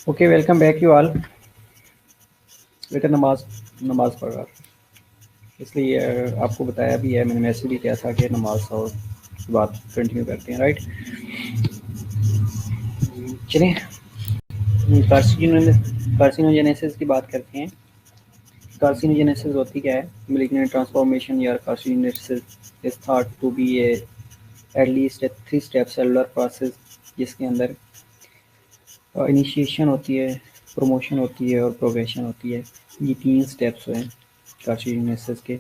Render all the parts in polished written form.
Okay, welcome back you all. बेटा नमाज नमाज पढ़ रहा था, इसलिए आपको बताया भी है, मैंने मैसेज भी किया था कि नमाज और बात कंटिन्यू करते हैं, राइट। चलिए, कार्सिनोजेनेसिस की बात करते हैं। कार्सिनोजेनेसिस होती क्या है? मैलिग्नेंट ट्रांसफॉर्मेशन या carcinogenesis is thought to be at least a 3 step cellular process, जिसके अंदर इनिशिएशन होती है, प्रमोशन होती है और प्रोग्रेशन होती है। ये 3 स्टेप्स हैं कार्सिनोजेनेसिस के।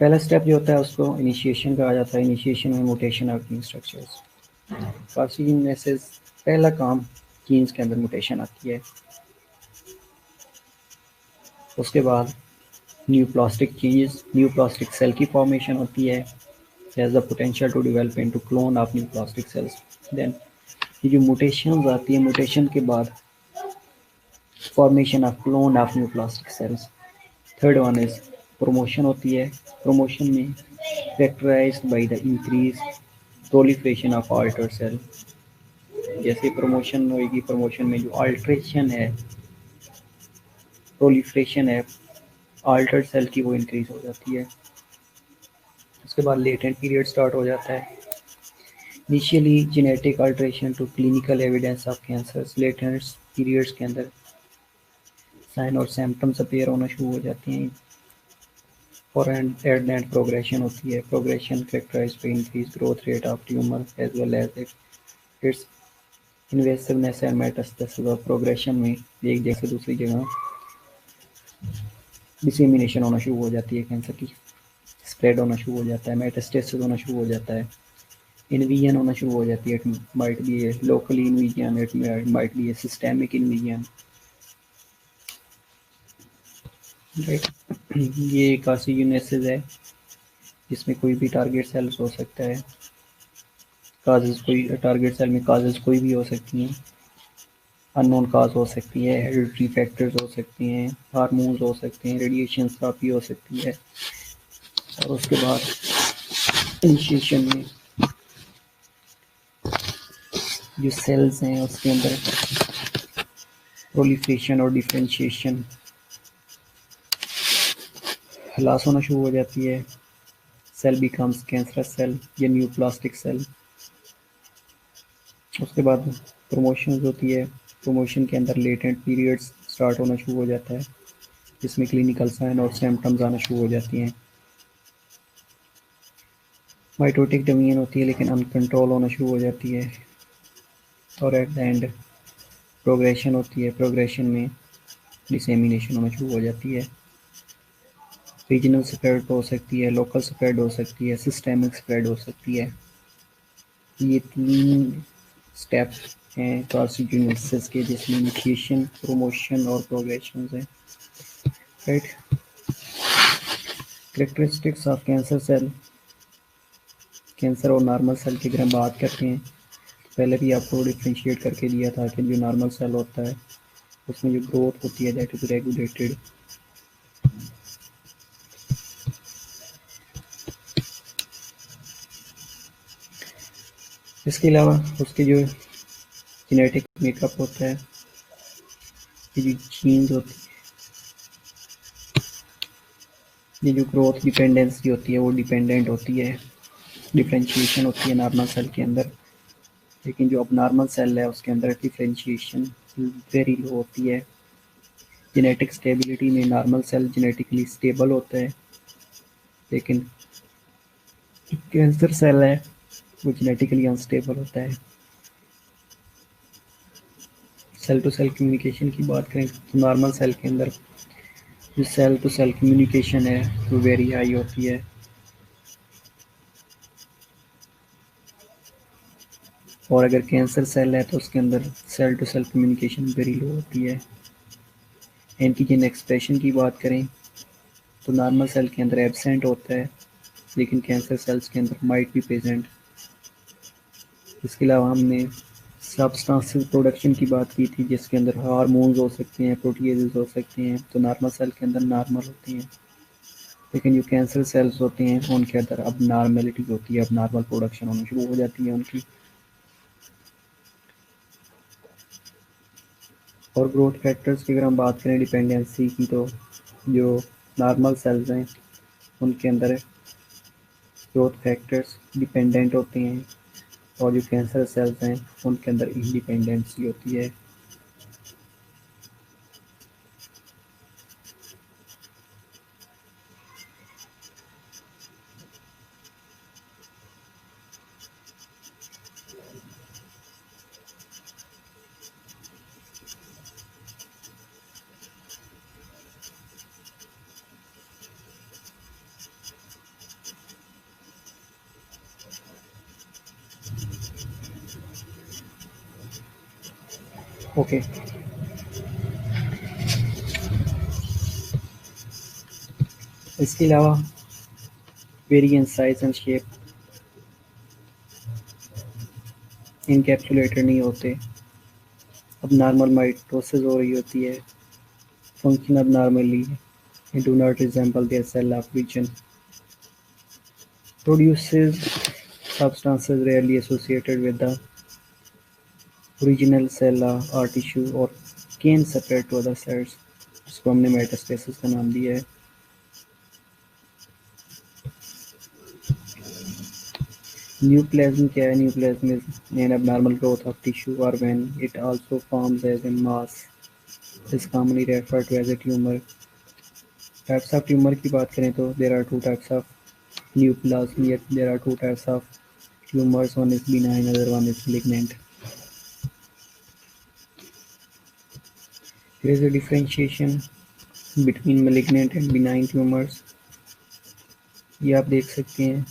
पहला स्टेप जो होता है उसको इनिशिएशन कहा जाता है। इनिशिएशन में mutation of gene structures. Carcinogenesis पहला काम, जीन्स के अंदर म्यूटेशन आती है। उसके बाद neoplastic changes, neoplastic cell की फॉर्मेशन होती है। Has the potential to develop into clone of neoplastic cells. Then ये जो म्यूटेशन आती है, म्यूटेशन के बाद formation of clone of neoplastic cells. Third one is promotion होती है। प्रमोशन में characterized by the increased proliferation of altered cell। जैसे प्रमोशन होगी, प्रमोशन में जो अल्ट्रेशन है, प्रोलिफरेशन है अल्टर्ड सेल की, वो इंक्रीज हो जाती है। उसके बाद लेटेंट पीरियड स्टार्ट हो जाता है। Initially genetic alteration to clinical evidence of cancer. Latent periods के अंदर साइन और सिम्टम्स अपीयर होना शुरू हो जाते हैं और एंड प्रोग्रेशन होती है। Progression characterized by increase growth rate of tumour as well as its invasiveness and metastasis. और प्रोग्रेशन में एक जगह से दूसरी जगह डिसेमिनेशन होना शुरू हो जाती है, कैंसर की स्प्रेड होना शुरू हो जाता है, मेटास्टेसिस होना शुरू हो जाता है, इन्वीजन होना शुरू हो जाती है। It might be a locally invasion, it might be a systemic invasion, right. ये कार्सिनोजेनेसिस है, जिसमें कोई भी टारगेट सेल्स हो सकता है। काजेज कोई टारगेट सेल में काजेज कोई भी हो सकती हैं। अननोन काज हो सकती है, हेरिडिटरी फैक्टर्स हो सकती हैं, हार्मोन्स हो सकते हैं, रेडिएशन थेरेपी हो सकती है। और उसके बाद इनिशिएशन में जो सेल्स हैं उसके अंदर प्रोलिफरेशन और डिफरेंशिएशन लॉस होना शुरू हो जाती है। सेल बिकम्स कैंसरस सेल या न्यू प्लास्टिक सेल। उसके बाद प्रमोशन होती है। प्रमोशन के अंदर लेटेंट पीरियड्स स्टार्ट होना शुरू हो जाता है, जिसमें क्लिनिकल साइन और सिम्टम्स आना शुरू हो जाती हैं। माइटोटिक डोमेन होती है लेकिन अनकंट्रोल होना शुरू हो जाती है। और एट द एंड प्रोग्रेशन होती है। प्रोग्रेशन में डिसेमिनेशन होना शुरू हो जाती है। रीजनल स्प्रेड हो सकती है, लोकल स्प्रेड हो सकती है, सिस्टेमिक स्प्रेड हो सकती है। ये 3 स्टेप हैं कार्सिनोजेनेसिस के, जिसमें इनिशिएशन, प्रमोशन और प्रोग्रेशन है, right. Characteristics of cancer cell. Cancer और नॉर्मल सेल की अगर हम बात करते हैं, पहले भी आपको डिफ्रेंशिएट करके दिया था कि जो नॉर्मल सेल होता है उसमें जो ग्रोथ होती है दैट इज रेगुलेटेड। इसके अलावा उसके जो जेनेटिक मेकअप होता है, ये जो जीन्स होती है, ये जो ग्रोथ डिपेंडेंसी होती है वो डिपेंडेंट होती है, डिफ्रेंशिएशन होती है नॉर्मल सेल के अंदर। लेकिन जो अब नॉर्मल सेल है उसके अंदर डिफ्रेंशिएशन वेरी लो होती है। जेनेटिक स्टेबिलिटी में नॉर्मल सेल जेनेटिकली स्टेबल होता है, लेकिन कैंसर सेल है वो जेनेटिकली अनस्टेबल होता है। सेल टू सेल कम्युनिकेशन की बात करें तो नॉर्मल सेल के अंदर जो सेल टू सेल कम्युनिकेशन है वो वेरी हाई होती है। और अगर कैंसर सेल है तो उसके अंदर cell to cell communication very low होती है। एंटीजन एक्सप्रेशन की बात करें तो नॉर्मल सेल के अंदर एब्सेंट होता है, लेकिन कैंसर सेल्स के अंदर माइट बी प्रेजेंट। इसके अलावा हमने सब्सटेंस प्रोडक्शन की बात की थी, जिसके अंदर हार्मोन्स हो सकते हैं, प्रोटीएजेस हो सकते हैं, तो नॉर्मल सेल के अंदर नॉर्मल होती हैं। लेकिन जो कैंसर सेल्स होते हैं उनके अंदर अब नॉर्मेलिटी होती है, अब नॉर्मल प्रोडक्शन होनी शुरू हो जाती है उनकी। और ग्रोथ फैक्टर्स की अगर हम बात करें डिपेंडेंसी की, तो जो नॉर्मल सेल्स हैं उनके अंदर ग्रोथ फैक्टर्स डिपेंडेंट होते हैं, और जो कैंसर सेल्स हैं उनके अंदर इंडिपेंडेंसी होती है। ओके, इसके अलावा variant size and shape encapsulated नहीं होते। अब नॉर्मल माइटोसिस हो रही होती है, function abnormally and do not resemble their cell of origin, produces substances rarely associated with the original cell or tissue, or can separate to other cells, जिसको हमने metastasis का नाम दिया है। न्यूप्लाज्म क्या है? Neoplasm is an abnormal growth of tissue, or when it also forms as a mass is commonly referred to as a tumor. Types of tumour की बात करें तो there are two types of neoplasm, yet there are two types of tumors, one is benign, other one is malignant. There is a differentiation between malignant and benign tumors, ये आप देख सकते हैं।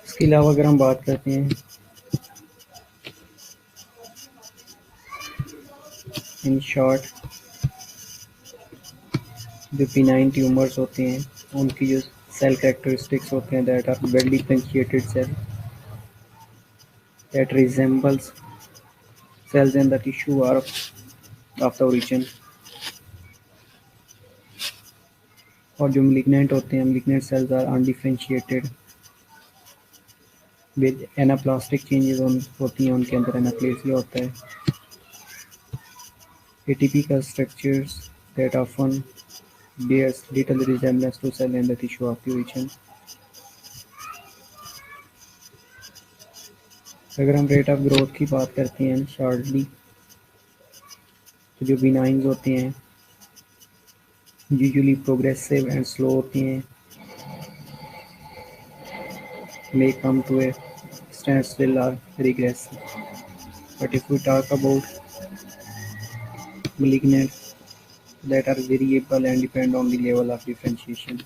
इसके अलावा अगर हम बात करते हैं इन शॉर्ट, जो बिनाइन ट्यूमर्स होते हैं उनकी जो सेल कैरेक्टरिस्टिक्स होते हैं, that are well differentiated cell that resembles cells in the tissue or of the origin, और जो malignant होते हैं, malignant cells are undifferentiated with anaplastic changes होती हैं उनके अंदर, एनाप्लेसिया होता है, atypical structures that often bears little resemblance to cell in the tissue of the origin. अगर हम रेट ऑफ ग्रोथ की बात करते हैं शॉर्टली, तो जो बिनाइंस होते हैं यूजुअली प्रोग्रेसिव एंड स्लो होती हैं, may come to a standstill or regress. But if we talk about malignant, that are variable and depend on the level of differentiation.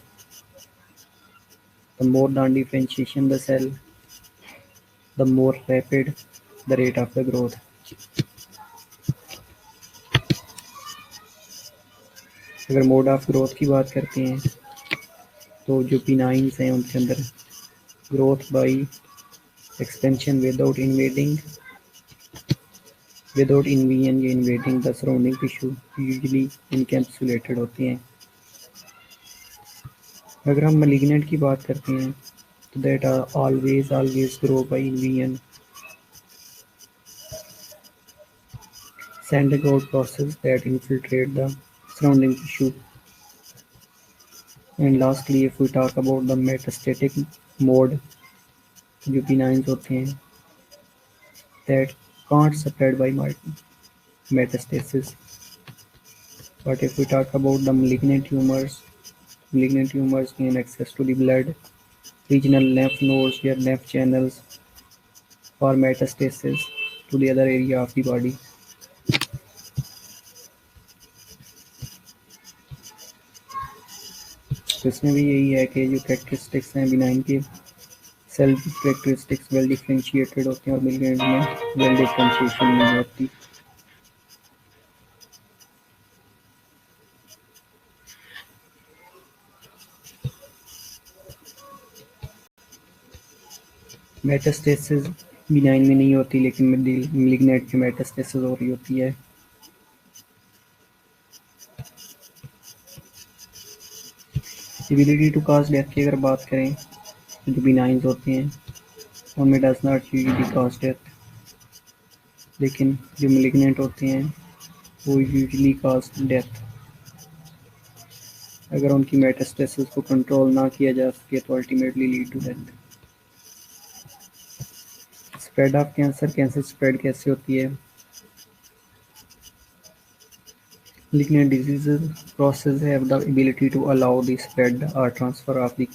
The more non-differentiation the cell, the more rapid the rate of the growth. अगर mode of growth की बात करते हैं तो जो पिनाइंस हैं उनके अंदर ग्रोथ बाई एक्सपेंशन विदाउट इन्वीजन या invading the surrounding tissue usually encapsulated होती हैं। अगर हम मलिग्नेंट की बात करते हैं तो that are always grow by invasion, sending out processes that infiltrate the surrounding tissue. And lastly, if we talk about the metastatic mode, जो बिनाइन होते हैं that can't spread by metastasis. But if we talk about the malignant tumors gain access to the blood, regional lymph nodes, their lymph channels for metastasis to the other area of the body. तो इसमें भी यही है कि जो characteristics हैं benign के cell characteristics well differentiated होते हैं और मिलिग्नेंट में वेल डिफरेंशिएशन नहीं होती. मेटास्टेसिस बिनाइन में नहीं होती लेकिन मिलिग्नेंट में मेटास्टेसिस हो रही होती है. एबिलिटी टू काज डेथ की अगर बात करें तो जो बिनाइन होते हैं उनमें does not usually cause death, लेकिन जो मिलिग्नेंट होते हैं वो यूजुअली काज डेथ. अगर उनकी मेटास्टेसिस को कंट्रोल ना किया जा सके तो ultimately lead to death. Spread of cancer spread कैसे होती है? Malignant diseases process have the ability to allow the spread or transfer of the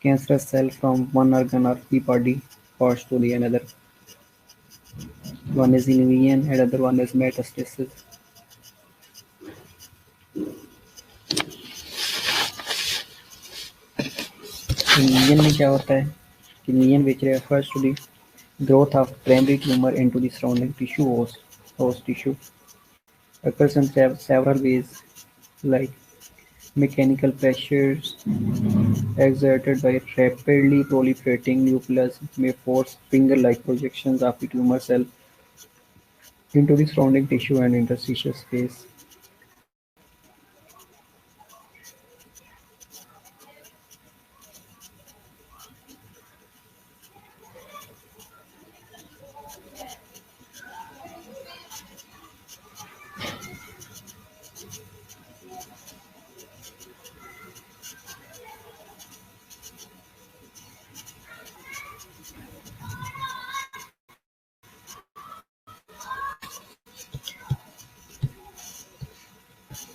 cancerous cell from one organ or the body parts to the another. One is invasion and other one is metastasis. Invasion में क्या होता है? Invasion which refers to the growth of primary tumor into the surrounding tissue host tissue occurs in several ways, like mechanical pressures exerted by rapidly proliferating nucleus may force finger-like projections of the tumor cell into the surrounding tissue and interstitial space.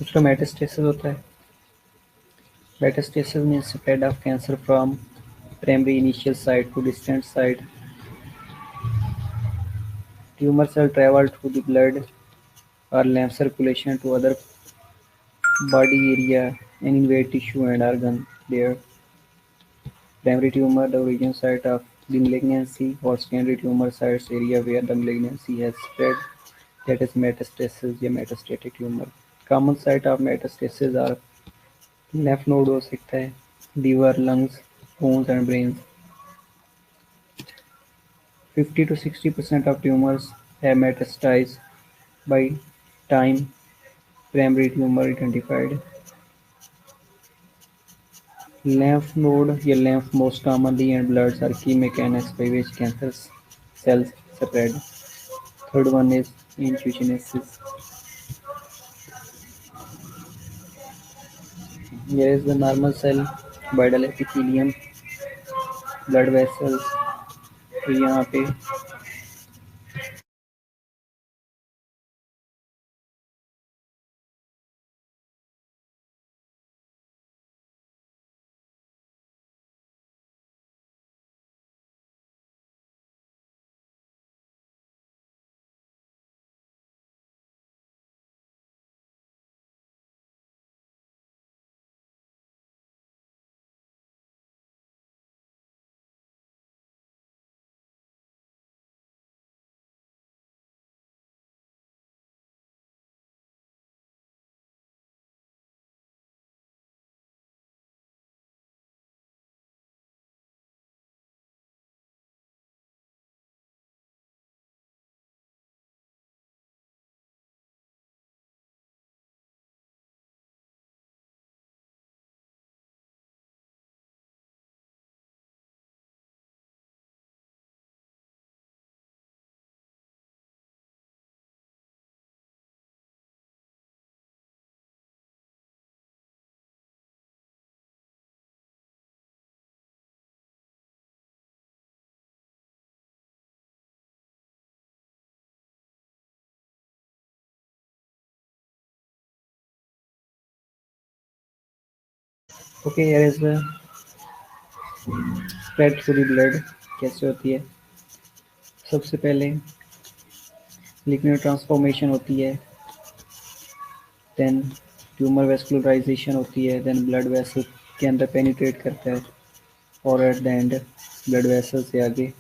दूसरा metastasis होता है. Metastasis means spread of cancer from primary initial site to distant site. Tumor cell travel through the blood or lymph circulation to other body area and invade tissue and organ there. Primary tumor, the origin site of the malignancy, or secondary tumor sites, area where the malignancy has spread, that is metastasis या metastatic tumor. Common site of metastasis are lymph node हो सकता है, liver, lungs, bones and brains. 50 to 60% of tumors have metastasized by time primary tumor identified. Lymph node या lymph most commonly and bloods are key mechanics by which cancer cells spread. Third one is angiogenesis. Here is the normal cell, vital epithelium, blood vessels. तो यहाँ पे okay, here is spread through the blood कैसे होती है। सबसे पहले लिग्नल transformation होती है, देन ट्यूमर वेस्कुलराइजेशन होती है, देन ब्लड वेसल के अंदर पेनिट्रेट करता है और at the end blood vessel से आगे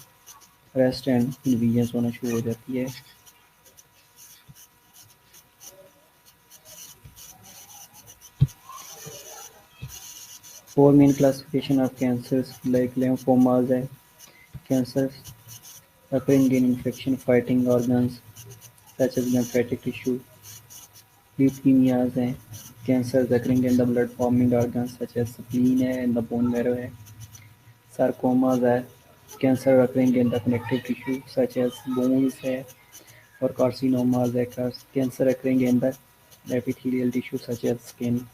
रेस्ट एंड इन्वीजन्स होना शुरू हो जाती है। Four main classification of cancers like lymphomas है, cancers occurring in infection fighting organs such as lymphatic tissue, leukemias हैं, cancers occurring in the blood forming organs such as spleen है and the bone marrow है, sarcomas है, cancer occurring in the connective tissue such as bones है, और carcinomas है, cancer occurring in the epithelial tissue such as skin।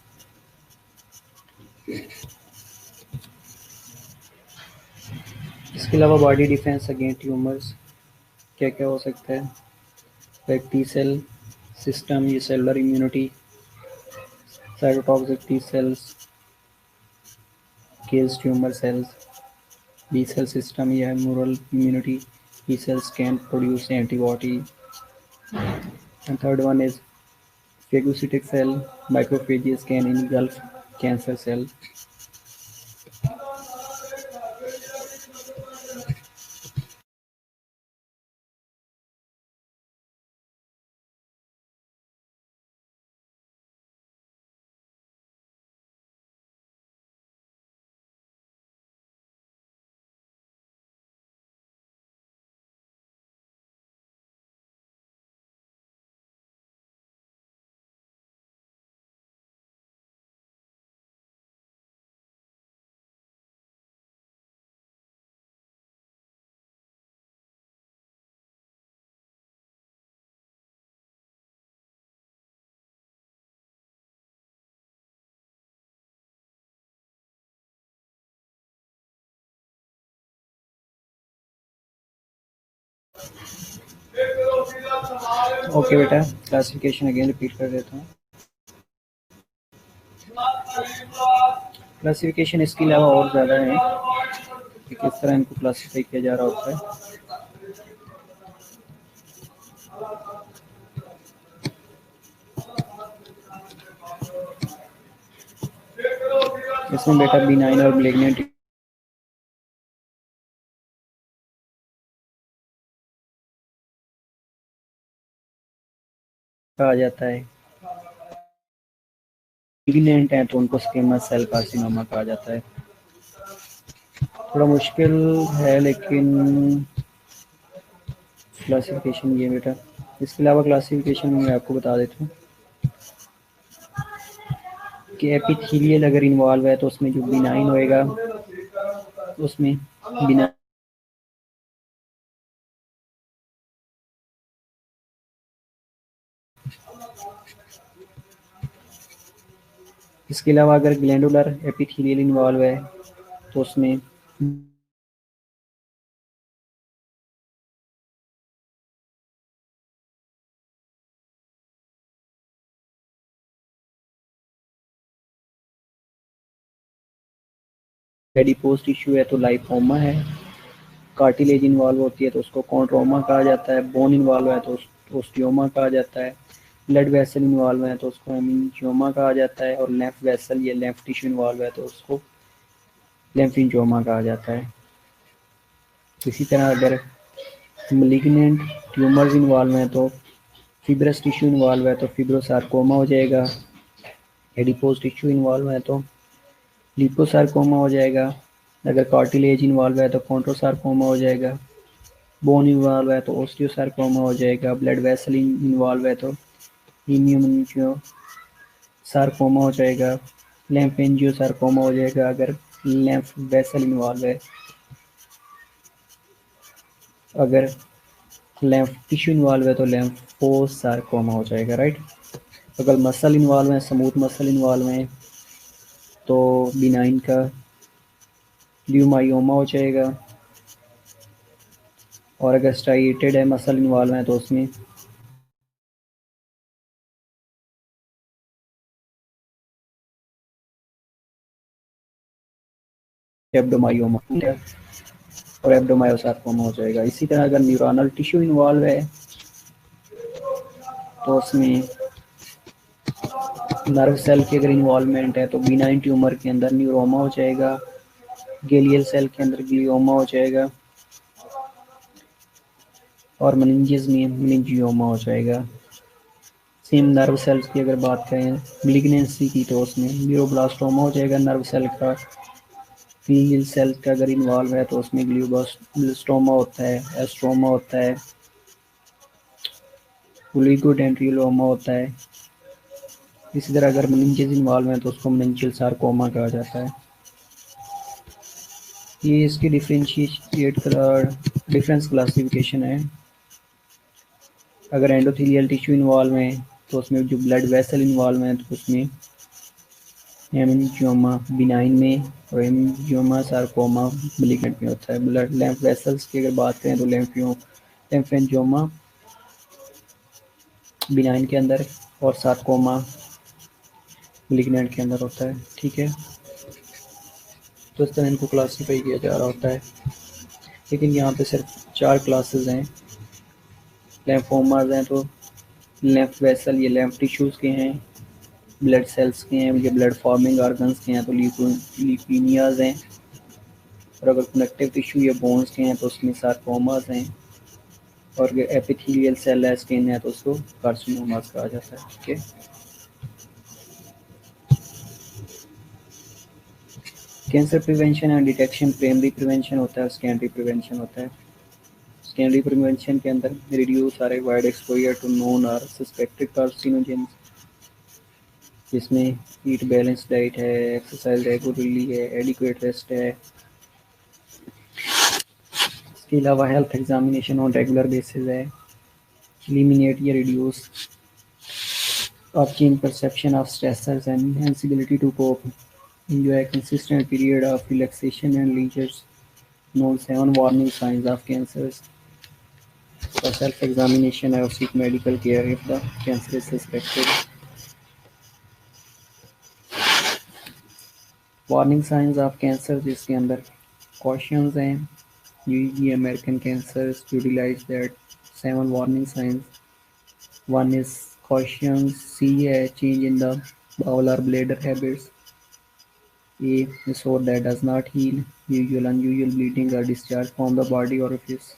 इसके अलावा body defence against tumours क्या क्या हो सकता है, लाइक टी सेल सिस्टम, ये cellular immunity, cytotoxic T cells kills tumor cells, B cell system या humoral immunity, B cells can produce antibody, and third one is phagocytic cell, macrophages can engulf cancer cell। Okay बेटा, classification again repeat कर देता हूँ। Classification इसके अलावा और ज़्यादा है कि किस तरह इनको क्लासीफाई किया जा रहा होता है। इसमें बेटा बिनाइन और मेलिग्नेंट कहा जाता है, मेलिग्नेंट है तो उनको स्क्वेमस सेल कार्सिनोमा कहा जाता है। थोड़ा मुश्किल है लेकिन क्लासिफिकेशन ये बेटा। इसके अलावा क्लासिफिकेशन में मैं आपको बता देता हूँ कि एपिथेलियल अगर इन्वॉल्व है तो उसमें जो बिनाइन होएगा उसमें बिना इसके अलावा अगर ग्लैंडुलर एपिथेलियल इन्वॉल्व है तो उसमें एडिपोज टिश्यू है तो लाइपोमा है, कार्टिलेज इन्वॉल्व होती है तो उसको कॉन्ट्रोमा कहा जाता है, बोन इन्वॉल्व है तो ओस्टियोमा कहा जाता है, ब्लड वेसल इन्वॉल्व है तो उसको हेमिंजियोमा कहा जाता है, और लेम्फ वेसल या लेम्फ टिश्यू इन्वॉल्व है तो उसको लेम्फिंजियोमा कहा जाता है। इसी तरह अगर मलिग्नेंट ट्यूमर्स इन्वॉल्व हैं तो फिब्रस टिश्यू इन्वॉल्व है तो फिब्रोसार्कोमा हो जाएगा, एडिपोज टिश्यू इन्वॉल्व है तो लिपोसार्कोमा हो जाएगा, अगर कार्टिलेज इन्वॉल्व है तो कॉन्ट्रोसार्कोमा हो जाएगा, बोन इन्वॉल्व है तो ओस्टियोसार्कोमा हो जाएगा, ब्लड वेसल इन्वॉल्व है तो हीमियोसार्कोमा हो जाएगा, लैम्फेंजियोसार्कोमा हो जाएगा, अगर लैम्फ वेसल इन्वॉल्व है, अगर लैम्फ टिश्यू इन्वॉल्व है तो लैम्फोसार्कोमा हो जाएगा, राइट। अगर मसल इन्वॉल्व है, स्मूथ मसल इन्वॉल्व है तो बिनाइन का ल्यूमायोमा हो जाएगा, और अगर स्ट्राइएटेड है मसल इन्वॉल्व है तो उसमें एब्डोमायोमा और एब्डोमायोसार्कोमा हो जाएगा। इसी तरह अगर न्यूरॉनल टिश्यू इन्वॉल्व है तो उसमें नर्व सेल की अगर इन्वॉल्वमेंट है तो बिनाइन ट्यूमर के अंदर न्यूरोमा हो जाएगा, गेलियल सेल के अंदर ग्लियोमा हो जाएगा और मेनिंजेस में मेनिंजियोमा हो जाएगा। सेम नर्व सेल्स की अगर बात करें मेलिग्नेंसी की तो उसमें न्यूरोब्लास्टोमा हो जाएगा नर्व सेल का। ग्लियल सेल का अगर इन्वॉल्व है तो उसमें ग्लियोब्लास्टोमा होता है, एस्ट्रोमा होता है, ओलिगोडेंड्रियोलोमा होता है। इसी तरह अगर मेनिंजेस इन्वॉल्व है तो उसको मेनिंजियल सार्कोमा कहा जाता है। ये इसकी डिफरेंस क्लासिफिकेशन है। अगर एंडोथेलियल टिश्यू इन्वॉल्व है तो उसमें जो ब्लड वेसल इन्वॉल्व है तो उसमें हेमेंजियोमा बिनाइन में और हेमेंजियोमा सार्कोमा मैलिग्नेंट में होता है। ब्लड लैम्फ वेसल्स की अगर बात करें तो लैम्फेंजियोमा बिनाइन के अंदर और सार्कोमा मैलिग्नेंट के अंदर होता है। ठीक है, तो इस तरह इनको क्लासीफाई किया जा रहा होता है। लेकिन यहाँ पे सिर्फ 4 क्लासेस हैं। लैम्फोमाज हैं तो लैम्फ वेसल ये लैम्फ टिश्यूज़ के हैं, ब्लड सेल्स के हैं, ये ब्लड फॉर्मिंग ऑर्गन्स के हैं तो ल्यूकीमियाज हैं। और अगर कनेक्टिव टिश्यू या बोन्स के हैं तो उसमें सार्कोमाज हैं। और अगर एपिथेलियल सेल है स्किन है तो उसको कार्सिनोमाज कहा जाता है। ठीक है, cancer prevention and detection primary prevention होता है, सेकेंडरी प्रिवेंशन होता है। सेकेंडरी प्रिवेंशन के अंदर reduce or wide exposure to known और सस्पेक्टेड कार्सिनोजेंस, जिसमें ईट बैलेंस डाइट है, एक्सरसाइज रेगुलरली है, एडिक्वेट रेस्ट है। इसके अलावा health examination on regular basis है। एलिमिनेट या reduce of change perception of stressors and enhance ability to cope. Enjoy a consistent period of relaxation and leisure. Know 7 warning signs of cancers. For self-examination or seek medical care if the cancer is suspected. Warning signs of cancer जिसके अंदर cautions हैं, usually American cancers utilize that 7 warning signs. One is cautions, see a change in the bowel or bladder habits. A. A sore that does not heal, usual unusual bleeding or discharge from the body orifice.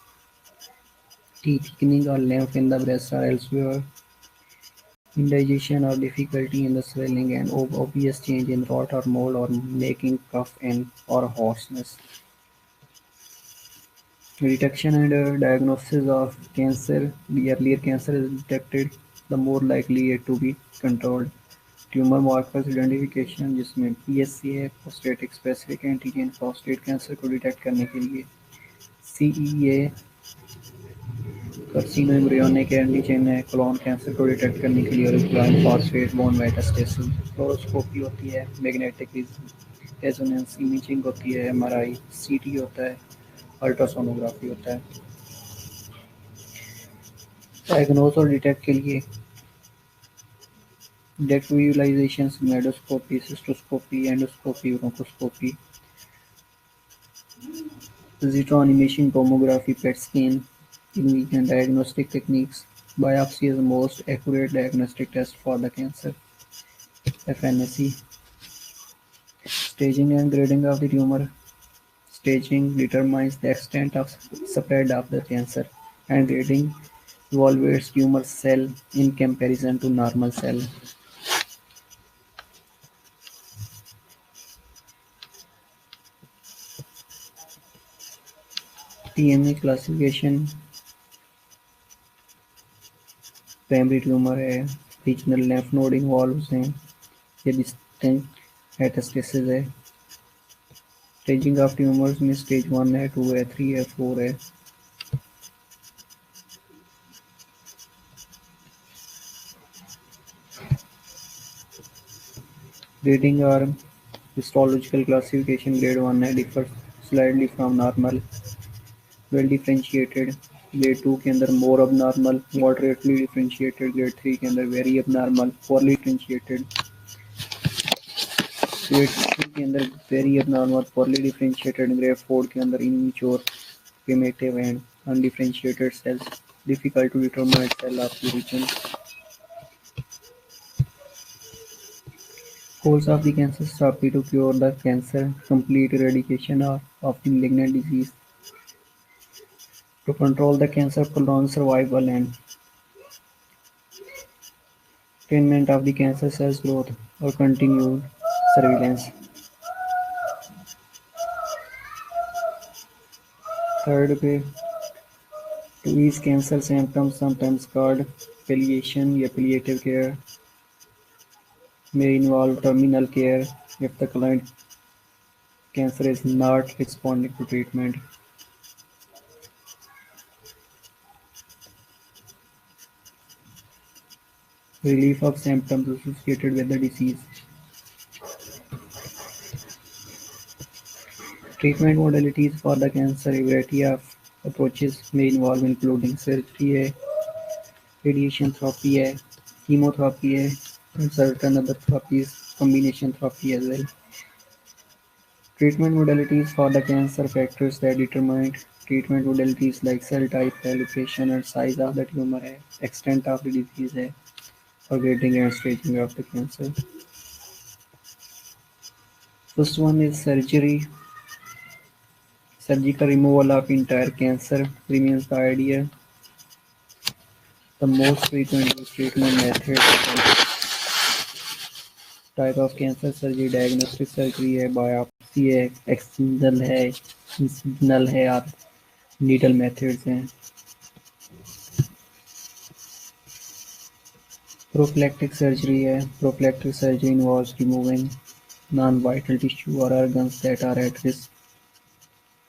T. Thickening or lymph in the breast or elsewhere. Indigestion or difficulty in the swelling and obvious change in rot or mold or making cough and or hoarseness. Detection and diagnosis of cancer. The earlier cancer is detected, the more likely it to be controlled. Tumour markers identification जिसमें PSC है, prostatic specific antigen prostate cancer को detect करने के लिए। CEA कार्सिनो embryonic antigen है colon cancer को detect करने के लिए। और इम्प्लाइन फॉस्फेट बोन मेटास्टेसिस। फ्लोरोस्कोपी होती है, मैग्नेटिक रेजोनेंस इमेजिंग होती है, एमआरआई, सीटी होता है, अल्ट्रासोनोग्राफी होता है। डायग्नोज और डिटेक्ट के लिए डेक्ट विजुअलाइजेशन, मेडोस्कोपी, cystoscopy, endoscopy, bronchoscopy, positron emission tomography, PET scan, and diagnostic techniques. Biopsy is the most accurate diagnostic test for the cancer. FNAC. Staging and grading of the tumor. Staging determines the extent of spread of the cancer, and grading evaluates tumor cell in comparison to normal cell. TMA classification. Primary tumour है, regional lymph node involves हैं, या distant metastasis है। Staging of tumours में stage 1 है, 2 है, 3 है, 4 है। Grading और हिस्टोलॉजिकल क्लासिफिकेशन ग्रेड 1 है, differ slightly from normal, well differentiated. Grade 2 के अंदर मोर अब नॉर्मल, मॉडरेटली डिफरेंशिएटेड। ग्रेड 3 के अंदर वेरी अब नॉर्मल, पोरली डिफरेंशिएटेड। वेट के अंदर very abnormal poorly differentiated grey Ford के अंदर immature primitive and undifferentiated cells difficult to determine cell of origin. Goals of the cancer therapy to cure the cancer, complete eradication of the malignant disease, to control the cancer, prolong survival and containment of the cancer cells growth, or continued surveillance. Third way, to ease cancer symptoms, sometimes called palliation or palliative care, may involve terminal care if the client cancer is not responding to treatment. Relief of symptoms associated with the disease. Treatment modalities for the cancer, a variety of approaches may involve including surgery, radiation therapy, chemotherapy, and certain other therapies, combination therapy as well. Treatment modalities for the cancer, factors that determine treatment modalities like cell type, location and size of the tumor, extent of the disease, targeting and staging of the cancer. First one is surgery. Surgical removal of entire cancer remains the idea. The most frequent used treatment method type of cancer surgery, diagnostic surgery है, biopsy है, incisional है और needle methods हैं. Prophylactic surgery है. Prophylactic surgery involves removing non-vital tissue or organs that are at risk,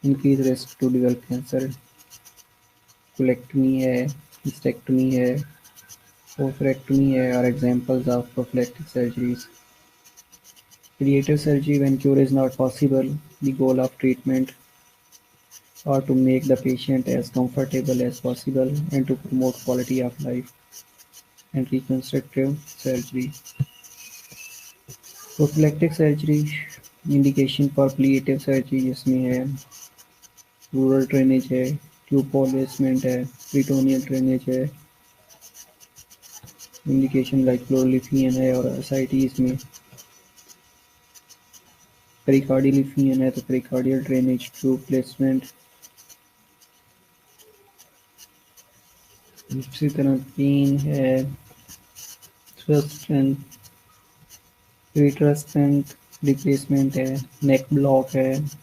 increase risk to develop cancer. Colectomy है, hysterectomy है, oophorectomy are examples of prophylactic surgeries. Palliative surgery, when cure is not possible, the goal of treatment or to make the patient as comfortable as possible and to promote quality of life. And reconstructive surgery. Prophylactic surgery indication for palliative surgery जिसमें है rural drainage है, tube placement है, peritoneal drainage है, indication like प्लोरलिफियन है और ascites में pericardial है तो pericardial ड्रेनेज, ट्यूब प्लेसमेंट. इसी तरह पेन है, थ्रस्ट एंड रिट्रस्टेंट रिप्लेसमेंट है, नेक ब्लॉक है.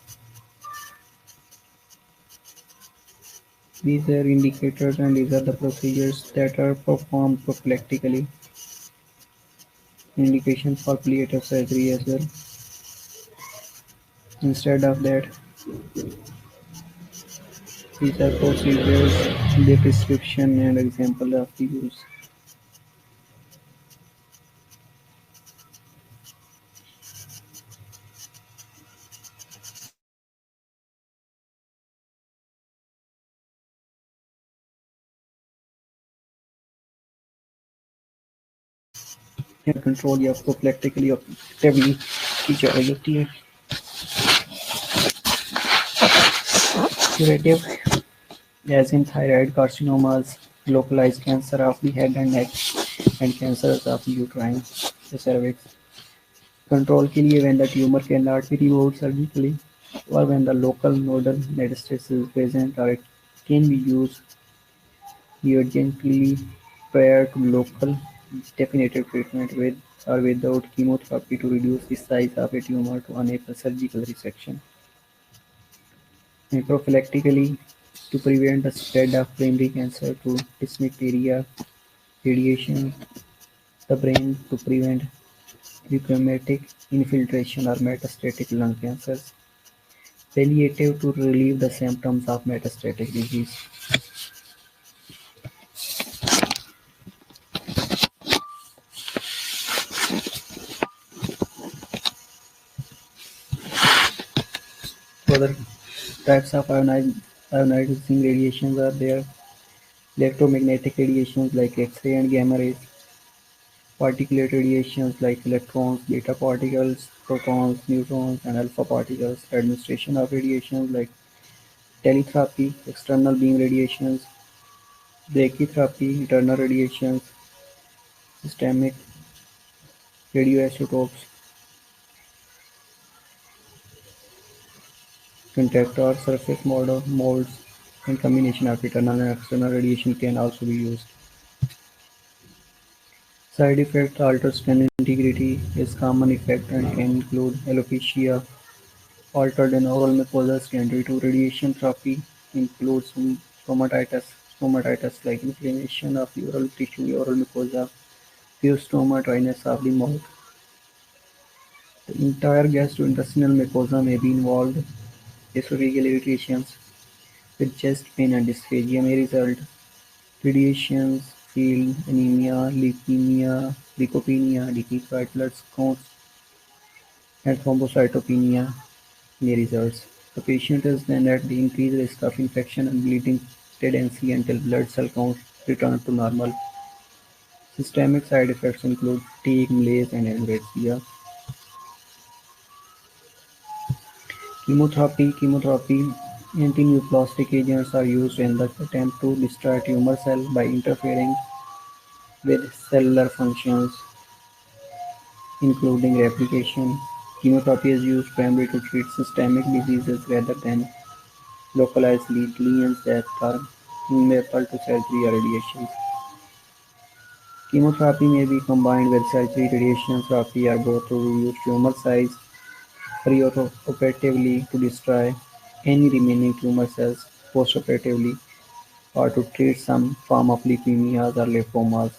These are indicators and these are the procedures that are performed prophylactically. Indications for palliative surgery as well. Instead of that, these are procedures, the prescription and example of the use. And control या prophylactically effectively की जाई जाती है. Curative, as in thyroid carcinomas, localized cancer of the head and neck, and cancers of the uterine, the cervix. Control के लिए when the tumor cannot be removed surgically, or when the local nodal metastasis is present, or it can be used urgently prior to local definitive treatment with or without chemotherapy to reduce the size of a tumor to enable surgical resection. And prophylactically, to prevent the spread of primary cancer to distinct area, radiation the brain to prevent rheumatic infiltration or metastatic lung cancers. Palliative to relieve the symptoms of metastatic disease. Other types of ionizing radiations are there. Electromagnetic radiations like X-ray and gamma rays. Particulate radiations like electrons, beta particles, protons, neutrons, and alpha particles. Administration of radiations like teletherapy, external beam radiations, brachytherapy, internal radiations, systemic radioisotopes, contact or surface model molds, and combination of internal and external radiation can also be used. Side effects alter skin integrity is common effect and can include alopecia, altered and oral mucosa skin due to radiation therapy, includes stomatitis, stomatitis like inflammation of the oral tissue, oral mucosa, fused stoma, dryness of the mouth. The entire gastrointestinal mucosa may be involved. Esophageal irritations with chest pain and dysphagia may result. Radiations, field, anemia, leukemia, leukopenia, decreased white blood counts, and thrombocytopenia may result. The patient is then at the increased risk of infection and bleeding tendency until blood cell counts return to normal. Systemic side effects include fatigue, malaise, and anorexia. Chemotherapy, antineoplastic agents are used in the attempt to destroy tumor cell by interfering with cellular functions, including replication. Chemotherapy is used primarily to treat systemic diseases rather than localized lesions that are vulnerable to surgery or radiation. Chemotherapy may be combined with surgery, radiation therapy, or both to reduce tumor size preoperatively, to destroy any remaining tumor cells postoperatively, or to treat some form of leukemias or lymphomas.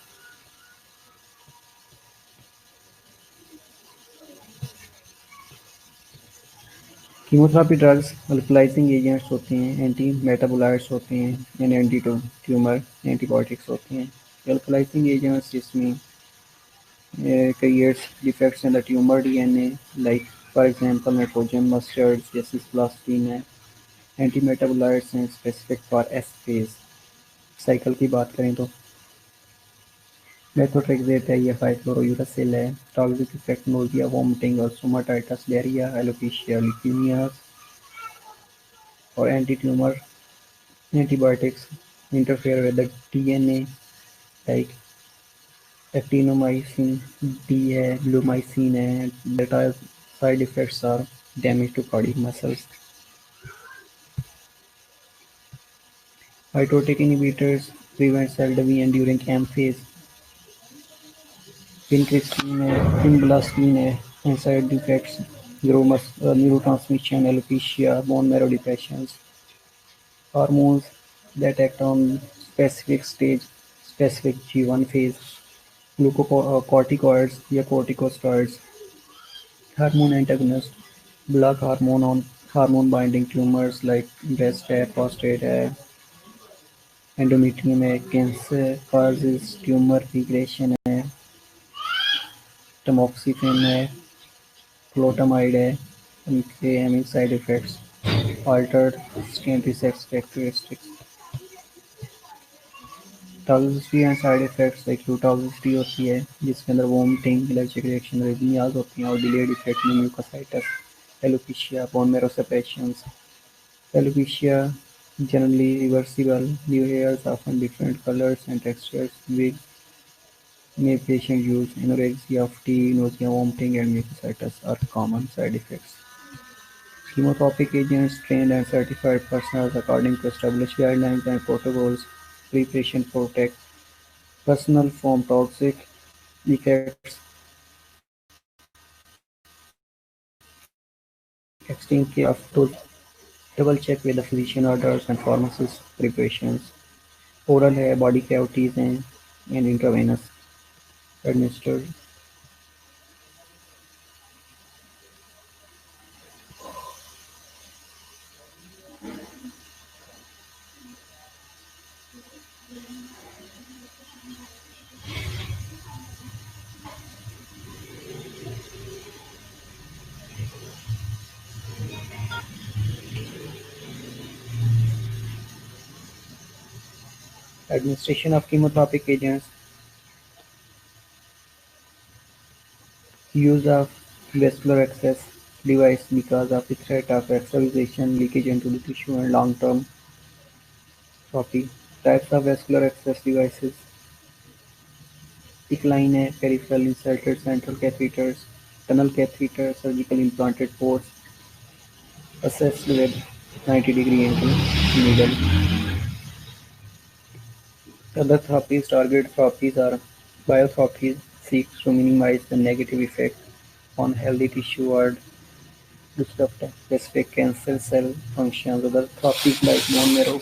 Chemotherapy drugs alkylating agents होते हैं, anti-metabolites होते हैं, and anti-tumour antibiotics होते हैं. अल्कलाइजिंग agents जिसमें creates defects in the tumor DNA, like for example nitrogen mustard या cisplatin है. Anti-metabolites हैं specific for S phase cycle की बात करें तो मेथोट्रेक्सेट है, ये हाइफ्लोरोयूरासिल है. टॉक्सिक इफेक्ट नोजिया, वोमिटिंग और स्टोमाटाइटिस, डायरिया, एलोपेशिया, ल्यूकेमिया. और anti-tumour antibiotics interfere with the DNA, like actinomycin D है, bleomycin है. Data side effects are damage to cardiac muscles. Mitotic inhibitors prevent cell division during M phase. Vincristine है, vinblastine है. And side effects neurotransmission, alopecia, bone marrow depressions. Hormones that act on specific stage, specific G1 phase. Glucocorticoids या corticosteroids. Hormone antagonist block hormone binding tumors like breast है, prostate है, endometrium है. Cancer causes tumor regression है. Tamoxifen है, flutamide है. इनके having side effects altered skin sex characteristics. Toxicity and side effects acute toxicity होती है जिसके अंदर वोमिटिंग, एलर्जिक रिएक्शन, रेजिनियाज होती हैं. और डिलेड इफेक्ट में mucositis, alopecia, bone marrow separations. Alopecia generally reversible, new hairs often different colors and textures. Wigs may patient use. Anorexia, fatigue, nausea, vomiting, and mucositis are common side effects. Chemotropic agents trained and certified personnel according to established guidelines and protocols. Preparation protect personal from toxic effects, extreme care of dose, double check with the physician orders and pharmacist preparations. Oral है, body cavities हैं, and intravenous administered. Administration of chemotropic agents. Use of vascular access device because of the threat of extravasation, leakage into the tissue, and long-term trophy. Types of vascular access devices decline है peripheral inserted central catheters, tunnel catheters, surgical implanted ports, assessed with 90-degree angle needle. Other therapies, targeted therapies, or biotherapies seek to minimize the negative effect on healthy tissue or disrupt specific cancer cell functions. Other therapies like bone marrow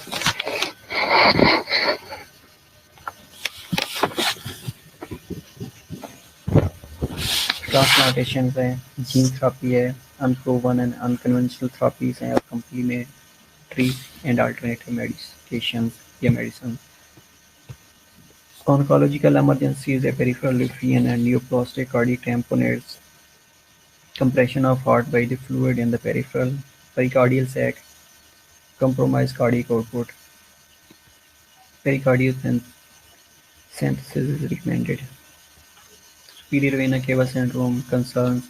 transplantations है, gene therapy है, unproven and unconventional therapies हैं और complementary and alternative medications या medicine. Oncological emergencies है, peripheral leukemia and neoplastic cardiac tamponades, compression of heart by the fluid in the peripheral pericardial sac, compromised cardiac output, pericardial synthesis is recommended. Superior vena cava syndrome concerns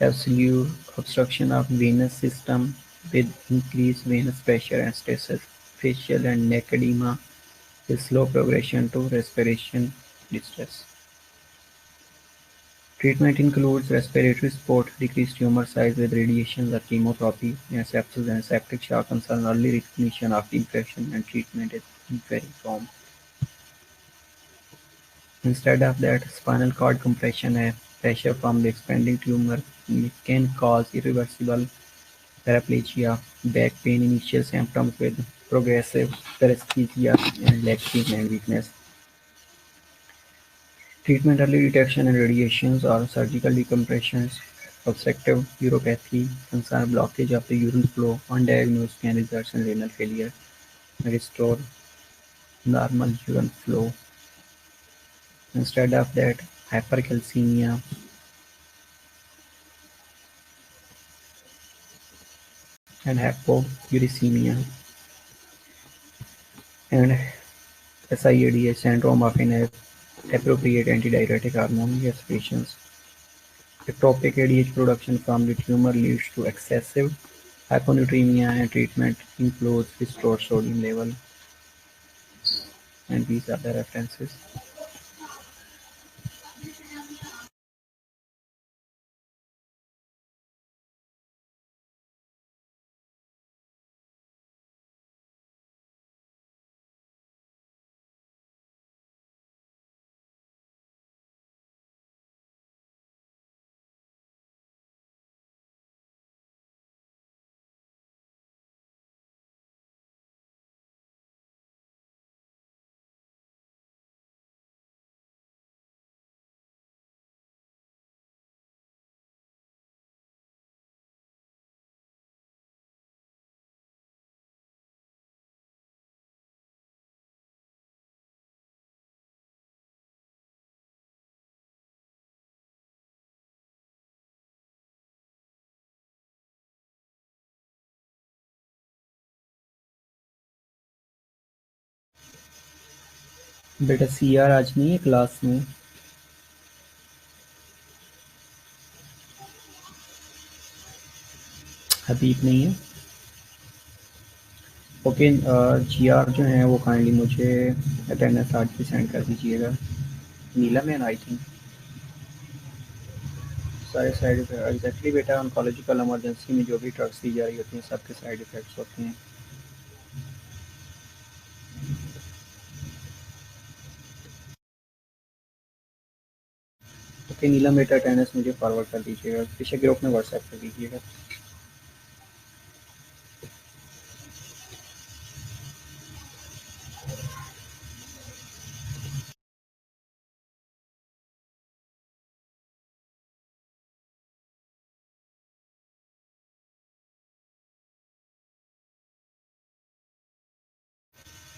absolute obstruction of venous system with increased venous pressure and stasis. Facial and neck edema with slow progression to respiration distress. Treatment includes respiratory support, decreased tumor size with radiation or chemotherapy, and sepsis and septic shock concern early recognition of the infection and treatment is very prompt. Instead of that, spinal cord compression and pressure from the expanding tumor can cause irreversible paraplegia, back pain, initial symptoms with progressive paresthesia and leg pain and weakness. Treatment early detection and radiations or surgical decompressions, obstructive uropathy, concern blockage of the urine flow, undiagnosed can result in renal failure, restore normal urine flow. Instead of that, hypercalcemia and hypouricemia and SIADH syndrome of inappropriate antidiuretic hormone use patients. Ectopic ADH production from the tumor leads to excessive hyponatremia and treatment includes restored sodium level, and these are the references. बेटा CR आज नहीं है class में. हबीब नहीं है. Okay, GR जो है वो काइंडली मुझे अटेंडेंस आज भी सेंड कर दीजिएगा. नीलम है ना, आई थिंक. सारे साइड इफेक्ट एग्जैक्टली बेटा, ऑन्कोलॉजिकल इमरजेंसी में जो भी ड्रग्स दी जा रही होती हैं सबके साइड इफेक्ट्स होते हैं. ओके नीलम बेटा, अटेंडेंस मुझे फॉरवर्ड कर दीजिएगा, पीछे ग्रुप में व्हाट्सएप कर दीजिएगा.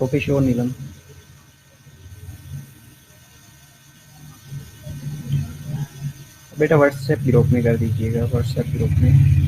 ओके श्योर नीलम. बेटा व्हाट्सएप ग्रुप में कर दीजिएगा, व्हाट्सएप ग्रुप में.